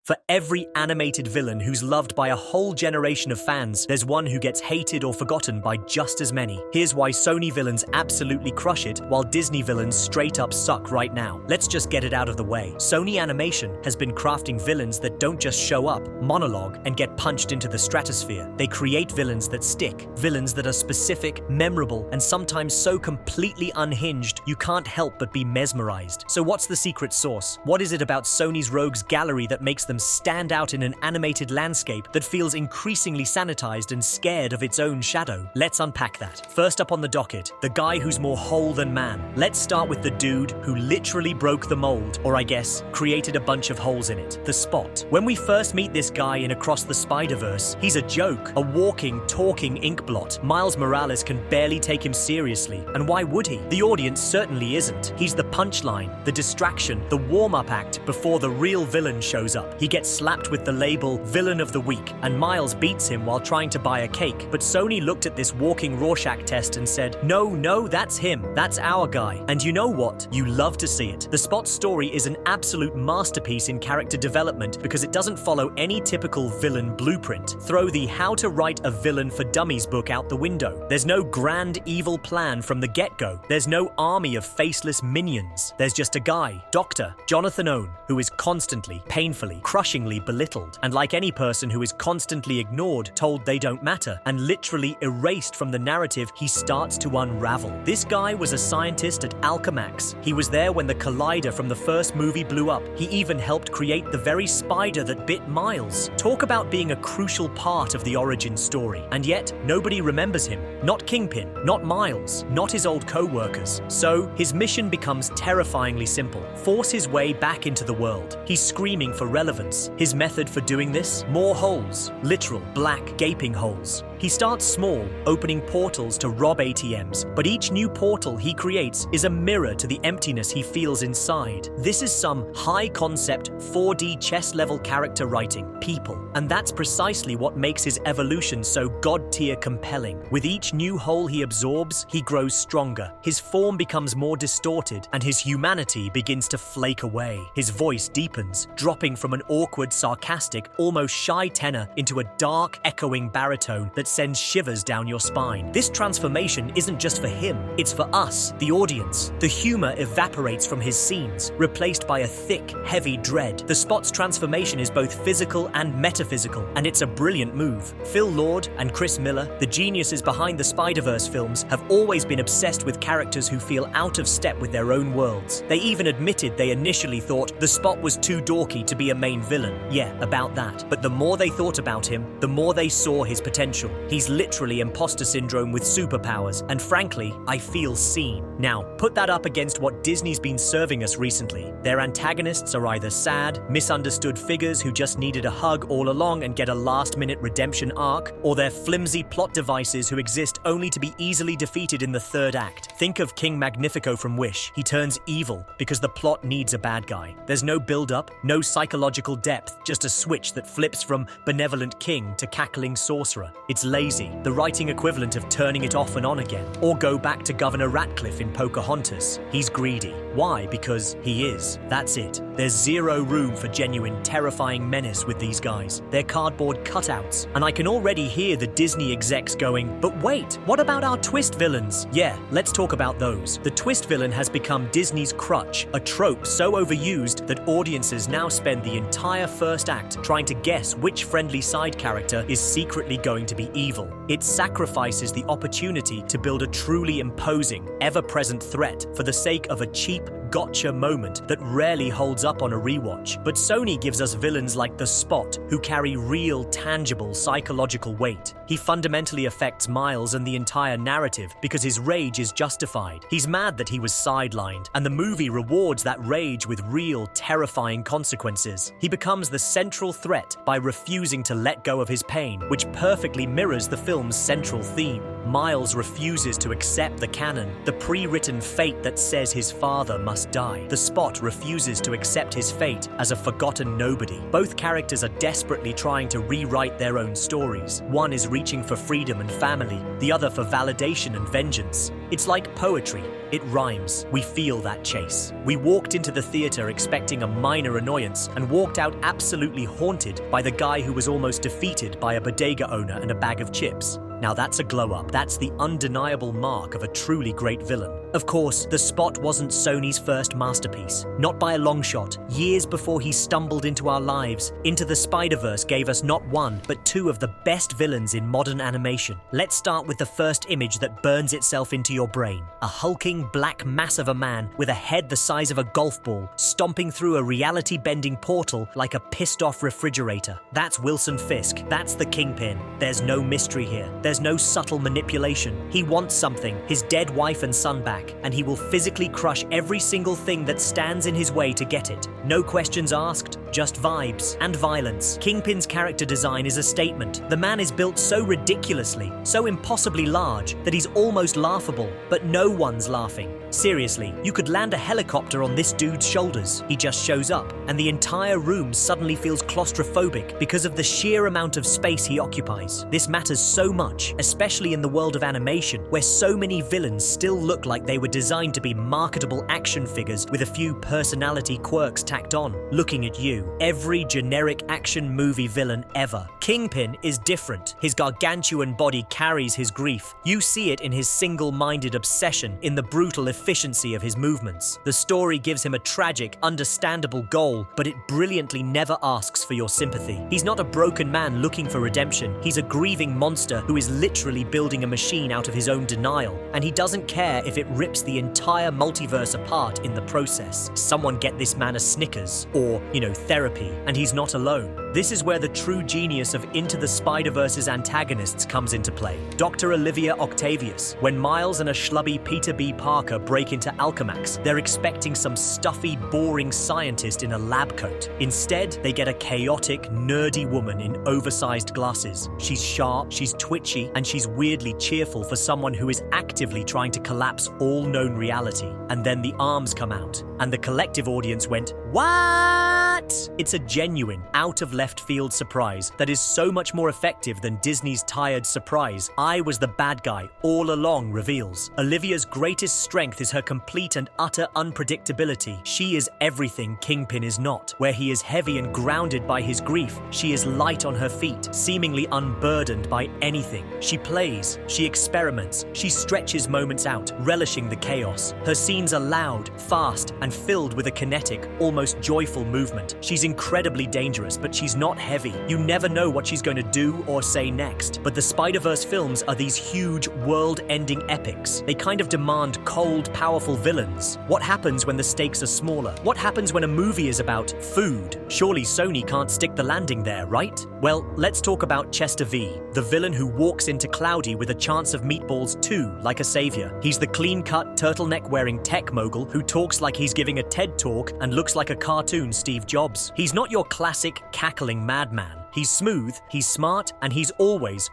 For every animated villain who's loved by a whole generation of fans, there's one who gets hated or forgotten by just as many. Here's why Sony villains absolutely crush it, while Disney villains straight up suck right now. Let's just get it out of the way. Sony Animation has been crafting villains that don't just show up, monologue, and get punched into the stratosphere. They create villains that stick, villains that are specific, memorable, and sometimes so completely unhinged you can't help but be mesmerized. So what's the secret sauce? What is it about Sony's rogues gallery that makes them stand out in an animated landscape that feels increasingly sanitized and scared of its own shadow? Let's unpack that. First up on the docket, the guy who's more whole than man. Let's start with the dude who literally broke the mold, or I guess, created a bunch of holes in it. The Spot. When we first meet this guy in Across the Spider-Verse, he's a joke, a walking, talking ink blot. Miles Morales can barely take him seriously, and why would he? The audience certainly isn't. He's the punchline, the distraction, the warm-up act before the real villain shows up. He gets slapped with the label Villain of the Week, and Miles beats him while trying to buy a cake. But Sony looked at this walking Rorschach test and said, no, that's him. That's our guy. And you know what? You love to see it. The Spot story is an absolute masterpiece in character development because it doesn't follow any typical villain blueprint. Throw the How to Write a Villain for Dummies book out the window. There's no grand evil plan from the get-go. There's no army of faceless minions. There's just a guy, Dr. Jonathan Owen, who is constantly, painfully, crushingly belittled, and like any person who is constantly ignored, told they don't matter, and literally erased from the narrative, he starts to unravel. This guy was a scientist at Alchemax. He was there when the collider from the first movie blew up. He even helped create the very spider that bit Miles. Talk about being a crucial part of the origin story. And yet, nobody remembers him. Not Kingpin, not Miles, not his old co-workers. So, his mission becomes terrifyingly simple. Force his way back into the world. He's screaming for relevance. His method for doing this? More holes. Literal, black, gaping holes. He starts small, opening portals to rob ATMs, but each new portal he creates is a mirror to the emptiness he feels inside. This is some high-concept, 4D chess-level character writing, people, and that's precisely what makes his evolution so god-tier compelling. With each new hole he absorbs, he grows stronger, his form becomes more distorted, and his humanity begins to flake away. His voice deepens, dropping from an awkward, sarcastic, almost shy tenor into a dark, echoing baritone that sends shivers down your spine. This transformation isn't just for him, it's for us, the audience. The humor evaporates from his scenes, replaced by a thick, heavy dread. The Spot's transformation is both physical and metaphysical, and it's a brilliant move. Phil Lord and Chris Miller, the geniuses behind the Spider-Verse films, have always been obsessed with characters who feel out of step with their own worlds. They even admitted they initially thought the Spot was too dorky to be a main villain. Yeah, about that. But the more they thought about him, the more they saw his potential. He's literally imposter syndrome with superpowers, and frankly, I feel seen. Now, put that up against what Disney's been serving us recently. Their antagonists are either sad, misunderstood figures who just needed a hug all along and get a last-minute redemption arc, or they're flimsy plot devices who exist only to be easily defeated in the third act. Think of King Magnifico from Wish. He turns evil because the plot needs a bad guy. There's no build-up, no psychological depth, just a switch that flips from benevolent king to cackling sorcerer. It's lazy, the writing equivalent of turning it off and on again. Or go back to Governor Ratcliffe in Pocahontas. He's greedy. Why? Because he is. That's it. There's zero room for genuine, terrifying menace with these guys. They're cardboard cutouts. And I can already hear the Disney execs going, but wait, what about our twist villains? Yeah, let's talk about those. The twist villain has become Disney's crutch, a trope so overused that audiences now spend the entire first act trying to guess which friendly side character is secretly going to be evil. It sacrifices the opportunity to build a truly imposing, ever-present threat for the sake of a cheap, gotcha moment that rarely holds up on a rewatch. But Sony gives us villains like the Spot, who carry real, tangible, psychological weight. He fundamentally affects Miles and the entire narrative because his rage is justified. He's mad that he was sidelined, and the movie rewards that rage with real, terrifying consequences. He becomes the central threat by refusing to let go of his pain, which perfectly mirrors the film's central theme. Miles refuses to accept the canon, the pre-written fate that says his father must must die. The Spot refuses to accept his fate as a forgotten nobody. Both characters are desperately trying to rewrite their own stories. One is reaching for freedom and family, the other for validation and vengeance. It's like poetry. It rhymes. We feel that chase. We walked into the theater expecting a minor annoyance and walked out absolutely haunted by the guy who was almost defeated by a bodega owner and a bag of chips. Now that's a glow-up. That's the undeniable mark of a truly great villain. Of course, The Spot wasn't Sony's first masterpiece. Not by a long shot. Years before he stumbled into our lives, Into the Spider-Verse gave us not one, but two of the best villains in modern animation. Let's start with the first image that burns itself into your brain. A hulking black mass of a man with a head the size of a golf ball, stomping through a reality-bending portal like a pissed-off refrigerator. That's Wilson Fisk. That's the Kingpin. There's no mystery here. There's no subtle manipulation. He wants something, his dead wife and son back, and he will physically crush every single thing that stands in his way to get it. No questions asked, just vibes and violence. Kingpin's character design is a statement. The man is built so ridiculously, so impossibly large, that he's almost laughable, but no one's laughing. Seriously, you could land a helicopter on this dude's shoulders. He just shows up, and the entire room suddenly feels claustrophobic because of the sheer amount of space he occupies. This matters so much, especially in the world of animation, where so many villains still look like they were designed to be marketable action figures with a few personality quirks tacked on. Looking at you, every generic action movie villain ever. Kingpin is different. His gargantuan body carries his grief. You see it in his single-minded obsession, in the brutal efficiency of his movements. The story gives him a tragic, understandable goal, but it brilliantly never asks for your sympathy. He's not a broken man looking for redemption. He's a grieving monster who is literally building a machine out of his own denial, and he doesn't care if it rips the entire multiverse apart in the process. Someone get this man a Snickers, or, therapy, and he's not alone. This is where the true genius of Into the Spider-Verse's antagonists comes into play. Dr. Olivia Octavius. When Miles and a schlubby Peter B. Parker break into Alchemax, they're expecting some stuffy, boring scientist in a lab coat. Instead, they get a chaotic, nerdy woman in oversized glasses. She's sharp, she's twitchy, and she's weirdly cheerful for someone who is actively trying to collapse all known reality. And then the arms come out, and the collective audience went, "What?" It's a genuine, out-of-left-field surprise that is so much more effective than Disney's tired surprise, "I was the bad guy all along" reveals. Olivia's greatest strength is her complete and utter unpredictability. She is everything Kingpin is not. Where he is heavy and grounded by his grief, she is light on her feet, seemingly unburdened by anything. She plays, she experiments, she stretches moments out, relishing the chaos. Her scenes are loud, fast, and filled with a kinetic, almost joyful movement. She's incredibly dangerous, but she's not heavy. You never know what she's going to do or say next. But the Spider-Verse films are these huge, world-ending epics. They kind of demand cold, powerful villains. What happens when the stakes are smaller? What happens when a movie is about food? Surely Sony can't stick the landing there, right? Well, let's talk about Chester V, the villain who walks into Cloudy with a chance of meatballs too, like a savior. He's the clean-cut, turtleneck-wearing tech mogul who talks like he's giving a TED Talk and looks like a cartoon Steve Jobs. He's not your classic, cackling madman. He's smooth, he's smart, and he's always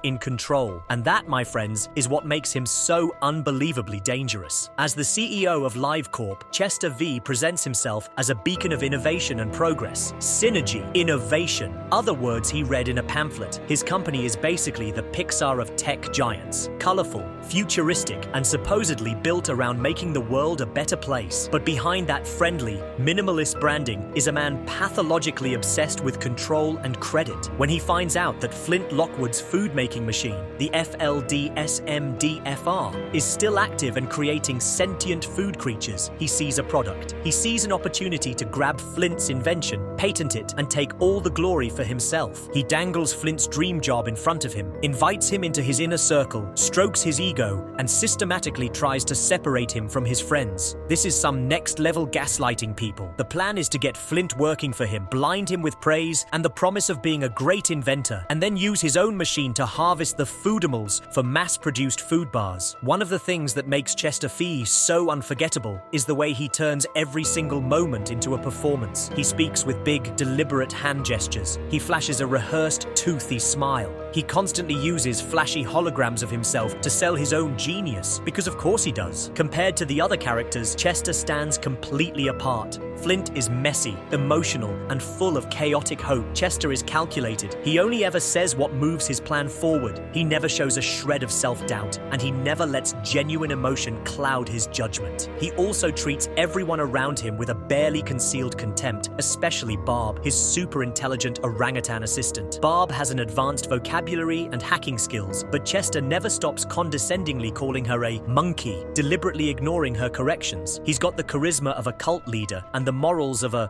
in control. And that, my friends, is what makes him so unbelievably dangerous. As the CEO of LiveCorp, Chester V presents himself as a beacon of innovation and progress. Synergy, innovation. Other words he read in a pamphlet. His company is basically the Pixar of tech giants. Colorful, futuristic, and supposedly built around making the world a better place. But behind that friendly, minimalist branding is a man pathologically obsessed with control and credit. When he finds out that Flint Lockwood's food-making machine, the FLDSMDFR, is still active and creating sentient food creatures, he sees a product. He sees an opportunity to grab Flint's invention, patent it, and take all the glory for himself. He dangles Flint's dream job in front of him, invites him into his inner circle, strokes his ego, and systematically tries to separate him from his friends. This is some next-level gaslighting, people. The plan is to get Flint working for him, blind him with praise and the promise of being a great inventor, and then use his own machine to harvest the foodimals for mass-produced food bars. One of the things that makes Chester Fee so unforgettable is the way he turns every single moment into a performance. He speaks with big, deliberate hand gestures. He flashes a rehearsed, toothy smile. He constantly uses flashy holograms of himself to sell his own genius, because of course he does. Compared to the other characters, Chester stands completely apart. Flint is messy, emotional, and full of chaotic hope. Chester is calculated. He only ever says what moves his plan forward. He never shows a shred of self-doubt, and he never lets genuine emotion cloud his judgment. He also treats everyone around him with a barely concealed contempt, especially Barb, his super-intelligent orangutan assistant. Barb has an advanced vocabulary and hacking skills, but Chester never stops condescendingly calling her a monkey, deliberately ignoring her corrections. He's got the charisma of a cult leader and the morals of a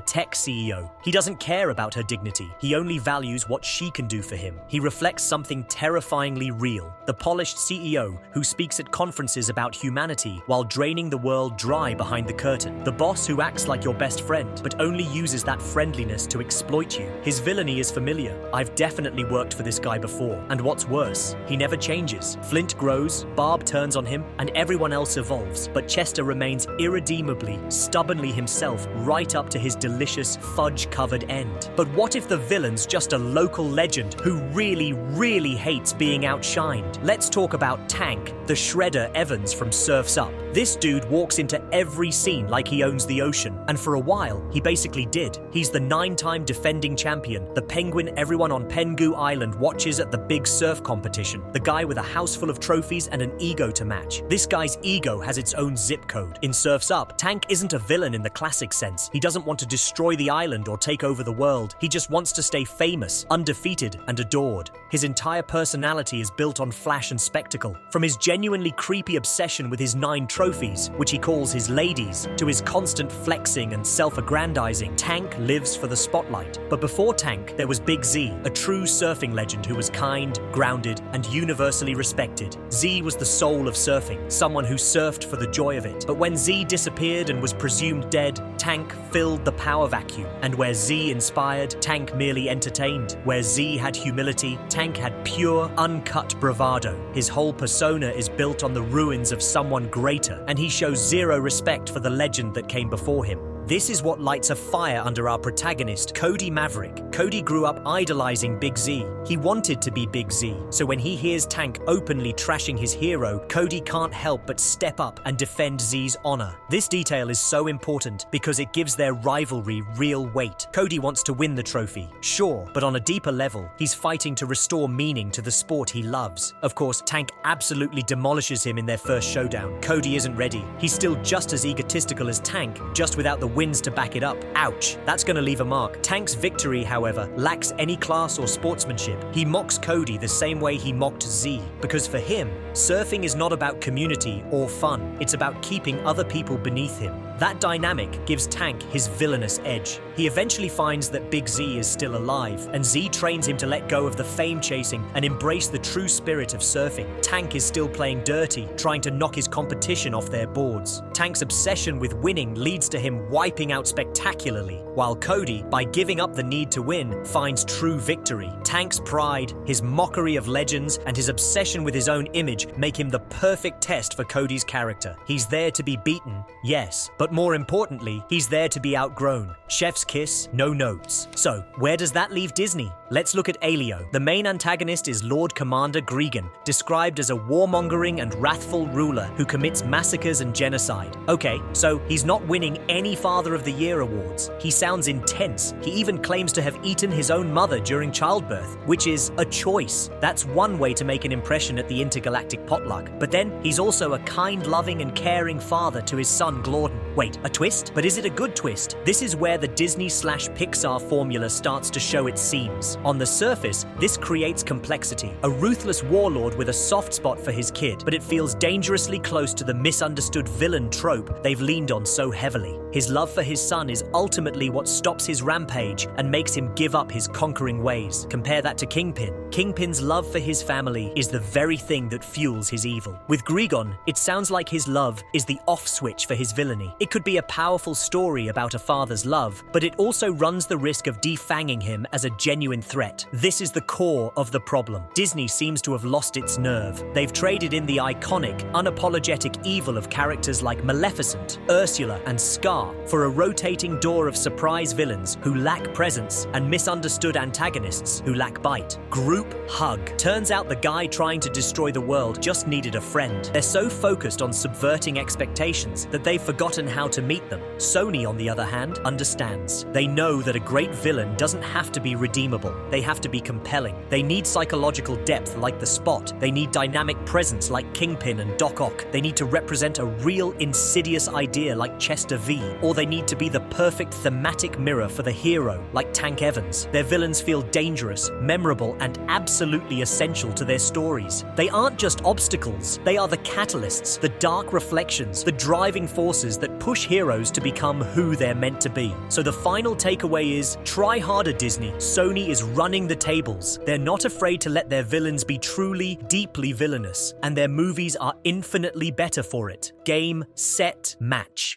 tech CEO. He doesn't care about her dignity. He only values what she can do for him. He reflects something terrifyingly real. The polished CEO who speaks at conferences about humanity while draining the world dry behind the curtain. The boss who acts like your best friend, but only uses that friendliness to exploit you. His villainy is familiar. I've definitely worked for this guy before. And what's worse, he never changes. Flint grows, Barb turns on him, and everyone else evolves. But Chester remains irredeemably, stubbornly himself right up to his delicious fudge-covered end. But what if the villain's just a local legend who really hates being outshined? Let's talk about Tank, the Shredder Evans from Surf's Up. This dude walks into every scene like he owns the ocean, and for a while, he basically did. He's the 9-time defending champion, the penguin everyone on Pengu Island watches at the big surf competition, the guy with a house full of trophies and an ego to match. This guy's ego has its own zip code. In Surf's Up, Tank isn't a villain in the classic sense. He doesn't want to destroy the island or take over the world. He just wants to stay famous, undefeated, and adored. His entire personality is built on flash and spectacle. From his genuinely creepy obsession with his 9 trophies, which he calls his ladies, to his constant flexing and self-aggrandizing, Tank lives for the spotlight. But before Tank, there was Big Z, a true surfing legend who was kind, grounded, and universally respected. Z was the soul of surfing, someone who surfed for the joy of it. But when Z disappeared and was presumed dead, Tank filled the power vacuum. And where Z inspired, Tank merely entertained. Where Z had humility, Tank had pure, uncut bravado. His whole persona is built on the ruins of someone greater, and he shows zero respect for the legend that came before him. This is what lights a fire under our protagonist, Cody Maverick. Cody grew up idolizing Big Z. He wanted to be Big Z, so when he hears Tank openly trashing his hero, Cody can't help but step up and defend Z's honor. This detail is so important because it gives their rivalry real weight. Cody wants to win the trophy, sure, but on a deeper level, he's fighting to restore meaning to the sport he loves. Of course, Tank absolutely demolishes him in their first showdown. Cody isn't ready. He's still just as egotistical as Tank, just without the wins to back it up. Ouch, that's gonna leave a mark. Tank's victory, however, lacks any class or sportsmanship. He mocks Cody the same way he mocked Z, because for him, surfing is not about community or fun. It's about keeping other people beneath him. That dynamic gives Tank his villainous edge. He eventually finds that Big Z is still alive, and Z trains him to let go of the fame chasing and embrace the true spirit of surfing. Tank is still playing dirty, trying to knock his competition off their boards. Tank's obsession with winning leads to him wiping out spectacularly, while Cody, by giving up the need to win, finds true victory. Tank's pride, his mockery of legends, and his obsession with his own image make him the perfect test for Cody's character. He's there to be beaten, yes, but more importantly, he's there to be outgrown. Chef's kiss, no notes. So, where does that leave Disney? Let's look at Aelio. The main antagonist is Lord Commander Gregan, described as a warmongering and wrathful ruler who commits massacres and genocide. Okay, so he's not winning any Father of the Year awards. He sounds intense. He even claims to have eaten his own mother during childbirth, which is a choice. That's one way to make an impression at the intergalactic potluck. But then, he's also a kind, loving, and caring father to his son Glorden. Wait, a twist? But is it a good twist? This is where the Disney/Pixar formula starts to show its seams. On the surface, this creates complexity. A ruthless warlord with a soft spot for his kid, but it feels dangerously close to the misunderstood villain trope they've leaned on so heavily. His love for his son is ultimately what stops his rampage and makes him give up his conquering ways. Compare that to Kingpin. Kingpin's love for his family is the very thing that fuels his evil. With Gregon, it sounds like his love is the off switch for his villainy. It could be a powerful story about a father's love, but it also runs the risk of defanging him as a genuine threat. This is the core of the problem. Disney seems to have lost its nerve. They've traded in the iconic, unapologetic evil of characters like Maleficent, Ursula, and Scar for a rotating door of surprise villains who lack presence and misunderstood antagonists who lack bite. Group hug. Turns out the guy trying to destroy the world just needed a friend. They're so focused on subverting expectations that they've forgotten how to meet them. Sony, on the other hand, understands. They know that a great villain doesn't have to be redeemable. They have to be compelling. They need psychological depth like the Spot. They need dynamic presence like Kingpin and Doc Ock. They need to represent a real insidious idea like Chester V. Or they need to be the perfect thematic mirror for the hero like Tank Evans. Their villains feel dangerous, memorable, and absolutely essential to their stories. They aren't just obstacles. They are the catalysts, the dark reflections, the driving forces that push heroes to become who they're meant to be. So the final takeaway is, try harder, Disney. Sony is running the tables. They're not afraid to let their villains be truly, deeply villainous, and their movies are infinitely better for it. Game, set, match.